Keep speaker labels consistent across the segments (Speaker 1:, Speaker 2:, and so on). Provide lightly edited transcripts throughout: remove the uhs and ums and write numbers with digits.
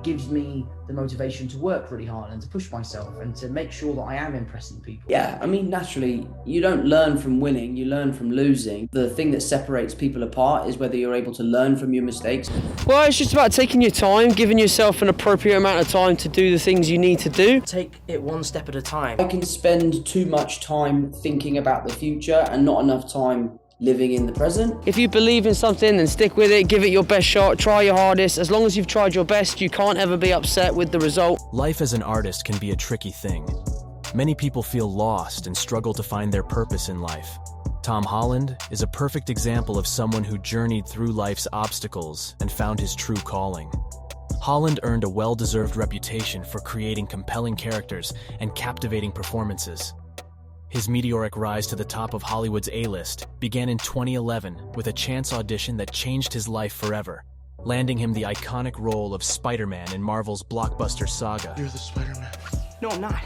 Speaker 1: it gives me the motivation to work really hard and to push myself and to make sure that I am impressing people.
Speaker 2: Yeah, I mean, naturally, you don't learn from winning, you learn from losing. The thing that separates people apart is whether you're able to learn from your mistakes.
Speaker 3: Well, it's just about taking your time, giving yourself an appropriate amount of time to do the things you need to do.
Speaker 4: Take it one step at a time.
Speaker 2: I can spend too much time thinking about the future and not enough time living in the present.
Speaker 3: If you believe in something, then stick with it, give it your best shot, try your hardest. As long as you've tried your best, you can't ever be upset with the result.
Speaker 5: Life as an artist can be a tricky thing. Many people feel lost and struggle to find their purpose in life. Tom Holland is a perfect example of someone who journeyed through life's obstacles and found his true calling. Holland earned a well-deserved reputation for creating compelling characters and captivating performances. His meteoric rise to the top of Hollywood's A-list began in 2011 with a chance audition that changed his life forever, landing him the iconic role of Spider-Man in Marvel's blockbuster saga.
Speaker 6: You're the Spider-Man.
Speaker 4: No, I'm not.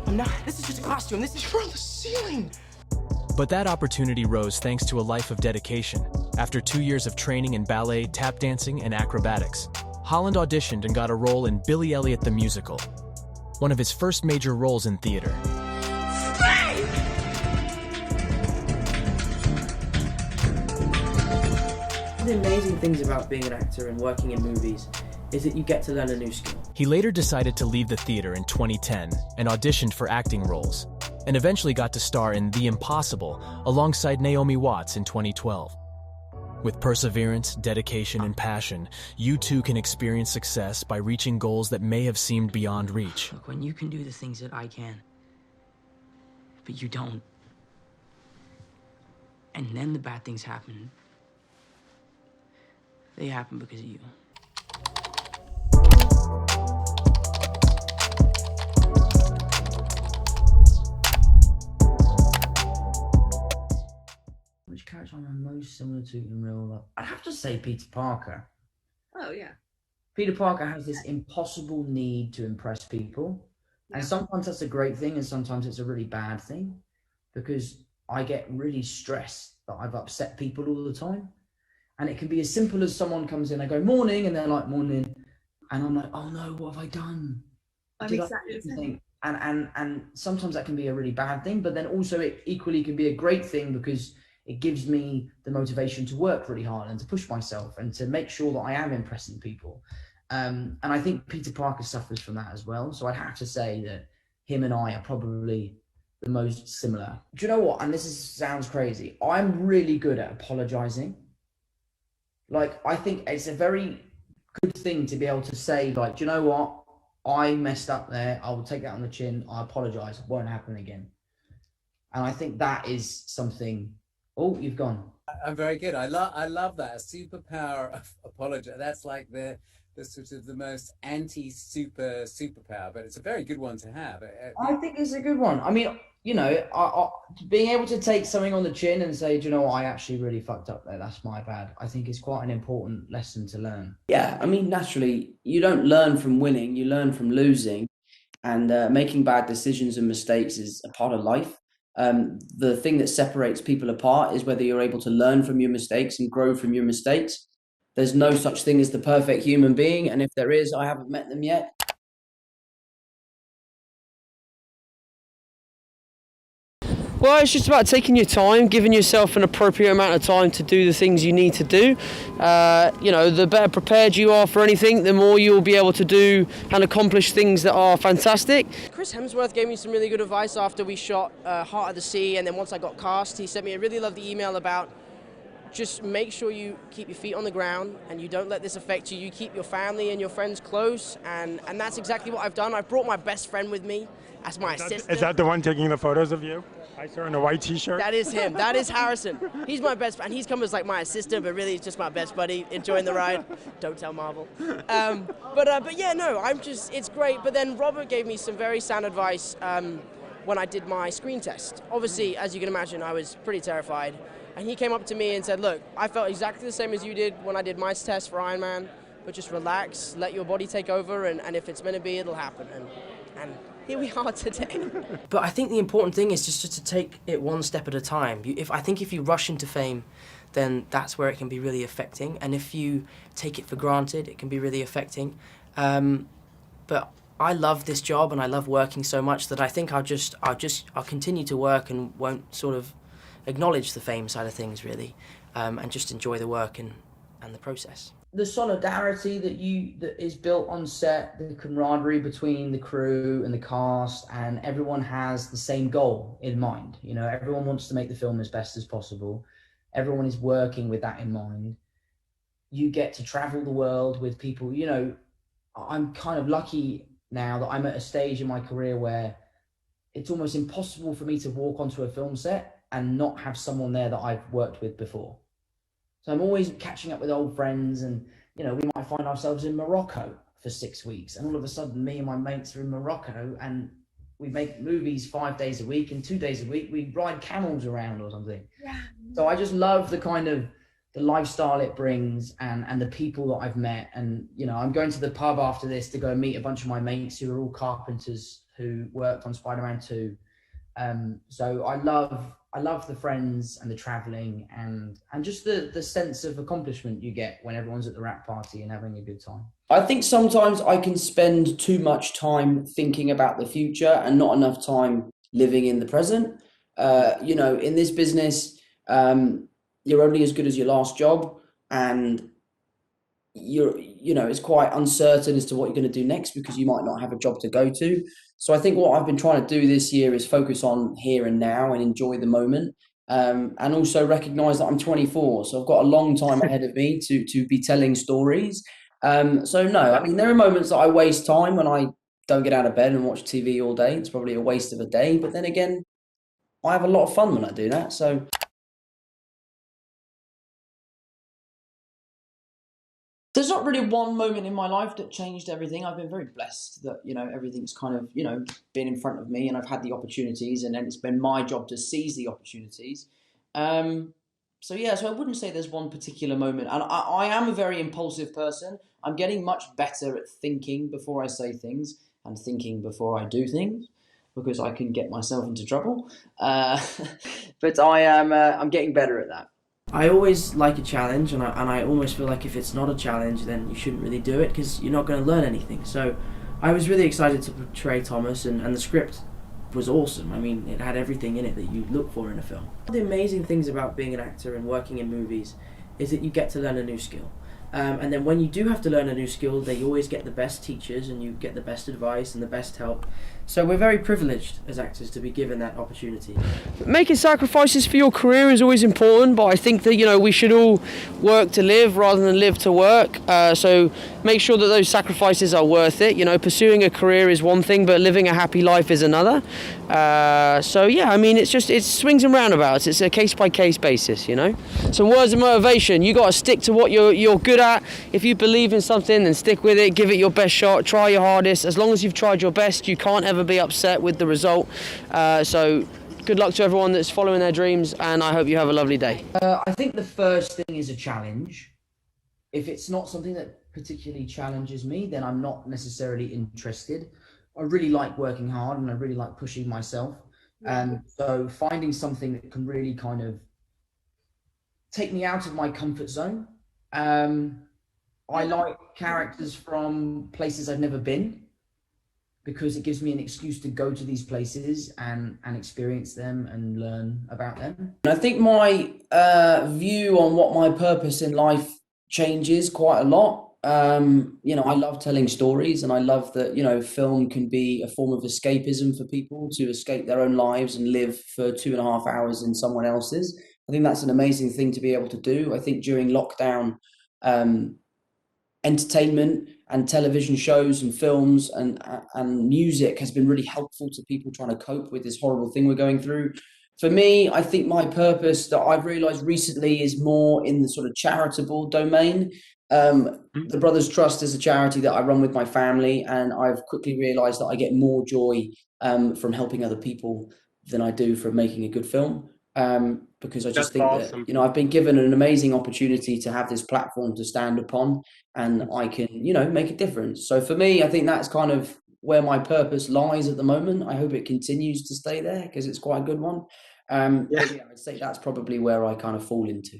Speaker 4: I'm not. This is just a costume. This is
Speaker 6: You're on the ceiling.
Speaker 5: But that opportunity rose thanks to a life of dedication. After 2 years of training in ballet, tap dancing, and acrobatics, Holland auditioned and got a role in Billy Elliot the Musical, one of his first major roles in theater.
Speaker 4: One of the amazing things about being an actor and working in movies is that you get to learn a new skill.
Speaker 5: He later decided to leave the theater in 2010 and auditioned for acting roles, and eventually got to star in The Impossible alongside Naomi Watts in 2012. With perseverance, dedication, and passion, you too can experience success by reaching goals that may have seemed beyond reach.
Speaker 4: Look, when you can do the things that I can, but you don't, and then the bad things happen, they happen because of you.
Speaker 1: Which character am I most similar to in real life? I'd have to say Peter Parker.
Speaker 7: Oh, yeah.
Speaker 1: Peter Parker has this impossible need to impress people.
Speaker 7: Yeah.
Speaker 1: And sometimes that's a great thing and sometimes it's a really bad thing because I get really stressed that I've upset people all the time. And it can be as simple as someone comes in, I go, morning, and they're like, morning. And I'm like, oh no, what have I done?
Speaker 7: I'm exactly the same.
Speaker 1: And sometimes that can be a really bad thing, but then also it equally can be a great thing because it gives me the motivation to work really hard and to push myself and to make sure that I am impressing people. And I think Peter Parker suffers from that as well. So I'd have to say that him and I are probably the most similar. Do you know what? And sounds crazy. I'm really good at apologizing. Like, I think it's a very good thing to be able to say, like, do you know what? I messed up there. I will take that on the chin. I apologize. It won't happen again. And I think that is something. Oh, you've gone.
Speaker 8: I'm very good. I love that. A superpower of apology. That's like the sort of the most superpower, but it's a very good one to have.
Speaker 1: I think it's a good one. I mean, you know, being able to take something on the chin and say, do you know what, I actually really fucked up there. That's my bad. I think it's quite an important lesson to learn.
Speaker 2: Yeah, I mean, naturally, you don't learn from winning, you learn from losing. And making bad decisions and mistakes is a part of life. The thing that separates people apart is whether you're able to learn from your mistakes and grow from your mistakes. There's no such thing as the perfect human being. And if there is, I haven't met them yet.
Speaker 3: Well, it's just about taking your time, giving yourself an appropriate amount of time to do the things you need to do. You know, the better prepared you are for anything, the more you'll be able to do and accomplish things that are fantastic. Chris Hemsworth gave me some really good advice after we shot Heart of the Sea, and then once I got cast, he sent me a really lovely email about just make sure you keep your feet on the ground and you don't let this affect you. You keep your family and your friends close, and that's exactly what I've done. I've brought my best friend with me as my assistant.
Speaker 6: Is that the one taking the photos of you? I saw in a white t-shirt.
Speaker 3: That is him. That is Harrison. He's my best friend. He's come as like my assistant, but really he's just my best buddy, enjoying the ride. Don't tell Marvel. But yeah, no, it's great. But then Robert gave me some very sound advice when I did my screen test. Obviously, as you can imagine, I was pretty terrified. And he came up to me and said, look, I felt exactly the same as you did when I did my test for Iron Man, but just relax, let your body take over, and if it's meant to be, it'll happen. And here we are today.
Speaker 4: But I think the important thing is just to take it one step at a time. I think if you rush into fame, then that's where it can be really affecting. And if you take it for granted, it can be really affecting. But I love this job and I love working so much that I think I'll continue to work and won't sort of acknowledge the fame side of things really, and just enjoy the work and the process.
Speaker 1: The solidarity that is built on set, the camaraderie between the crew and the cast, and everyone has the same goal in mind. You know, everyone wants to make the film as best as possible. Everyone is working with that in mind. You get to travel the world with people. You know, I'm kind of lucky now that I'm at a stage in my career where it's almost impossible for me to walk onto a film set and not have someone there that I've worked with before. So I'm always catching up with old friends, and, you know, we might find ourselves in Morocco for 6 weeks, and all of a sudden me and my mates are in Morocco and we make movies 5 days a week, and 2 days a week we ride camels around or something. Yeah. So I just love the kind of the lifestyle it brings and the people that I've met. And, you know, I'm going to the pub after this to go meet a bunch of my mates who are all carpenters who worked on Spider-Man 2. So I love the friends and the traveling and just the sense of accomplishment you get when everyone's at the wrap party and having a good time.
Speaker 2: I think sometimes I can spend too much time thinking about the future and not enough time living in the present. You know, in this business, you're only as good as your last job, and you know, it's quite uncertain as to what you're going to do next because you might not have a job to go to. So I think what I've been trying to do this year is focus on here and now and enjoy the moment, and also recognize that I'm 24, so I've got a long time ahead of me to be telling stories. So no, I mean, there are moments that I waste time when I don't get out of bed and watch TV all day. It's probably a waste of a day, but then again, I have a lot of fun when I do that. So there's not really one moment in my life that changed everything. I've been very blessed that, you know, everything's kind of, you know, been in front of me and I've had the opportunities, and then it's been my job to seize the opportunities. So yeah, so I wouldn't say there's one particular moment. And I am a very impulsive person. I'm getting much better at thinking before I say things and thinking before I do things, because I can get myself into trouble. But I'm getting better at that.
Speaker 4: I always like a challenge, and I almost feel like if it's not a challenge, then you shouldn't really do it because you're not going to learn anything. So I was really excited to portray Thomas, and the script was awesome. I mean, it had everything in it that you look for in a film. One of the amazing things about being an actor and working in movies is that you get to learn a new skill. And then when you do have to learn a new skill, they always get the best teachers and you get the best advice and the best help. So we're very privileged as actors to be given that opportunity.
Speaker 3: Making sacrifices for your career is always important, but I think that, you know, we should all work to live rather than live to work. So make sure that those sacrifices are worth it. You know, pursuing a career is one thing, but living a happy life is another. So yeah, I mean, it's swings and roundabouts. It's a case by case basis, you know. Some words of motivation. You got to stick to what you're good at. If you believe in something, then stick with it. Give it your best shot. Try your hardest. As long as you've tried your best, you can't ever be upset with the result. So good luck to everyone that's following their dreams, and I hope you have a lovely day.
Speaker 1: I think the first thing is a challenge. If it's not something that particularly challenges me, then I'm not necessarily interested. I really like working hard and I really like pushing myself. So finding something that can really kind of take me out of my comfort zone. I like characters from places I've never been, because it gives me an excuse to go to these places and experience them and learn about them.
Speaker 2: I think my view on what my purpose in life changes quite a lot. You know, I love telling stories, and I love that, you know, film can be a form of escapism for people to escape their own lives and live for 2.5 hours in someone else's. I think that's an amazing thing to be able to do. I think during lockdown, entertainment and television shows and films and music has been really helpful to people trying to cope with this horrible thing we're going through. For me, I think my purpose that I've realized recently is more in the sort of charitable domain. The Brothers Trust is a charity that I run with my family, and I've quickly realized that I get more joy from helping other people than I do from making a good film. Because I just think that, you know, I've been given an amazing opportunity to have this platform to stand upon, and I can, you know, make a difference. So for me, I think that's kind of where my purpose lies at the moment. I hope it continues to stay there because it's quite a good one. Yeah, I'd say that's probably where I kind of fall into.